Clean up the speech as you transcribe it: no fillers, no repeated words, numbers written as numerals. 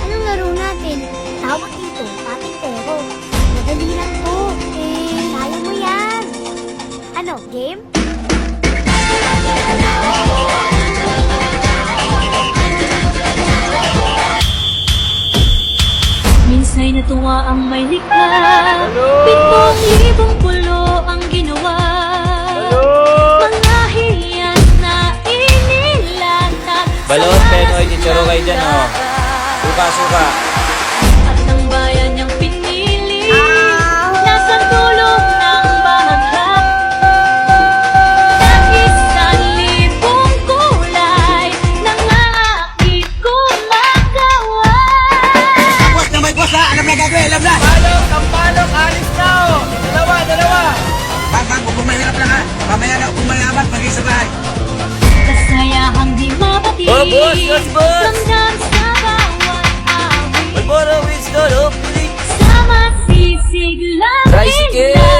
Anong laro natin? Tawag dito, patintero. Madali lang to. Kaya mo yan. Ano, game? Minsa'y natuwa ang may likha, 7,000 pulo ang ginawa. Mga hiyan na inilatag Balot, Penoy, Chicharo kayo dyan, oh. Suka. At ang bayan niyang pinili, nasa tulong ng bahagha. Na 1,000 kulay, nangaakit kumagawa. Boss na may boss ha! Alam na gagawin, alam na! Sampalok, alis na, oh. Dalawa. Bang, kung mahirap lang ha! Mamaya na kung mayaman, pag-isa bahay! Kasayahang di mapati, Oh, boss! ramdam sa bawat awit. Magboro, Winston, hopefully. Sa masisig lang Tricycle!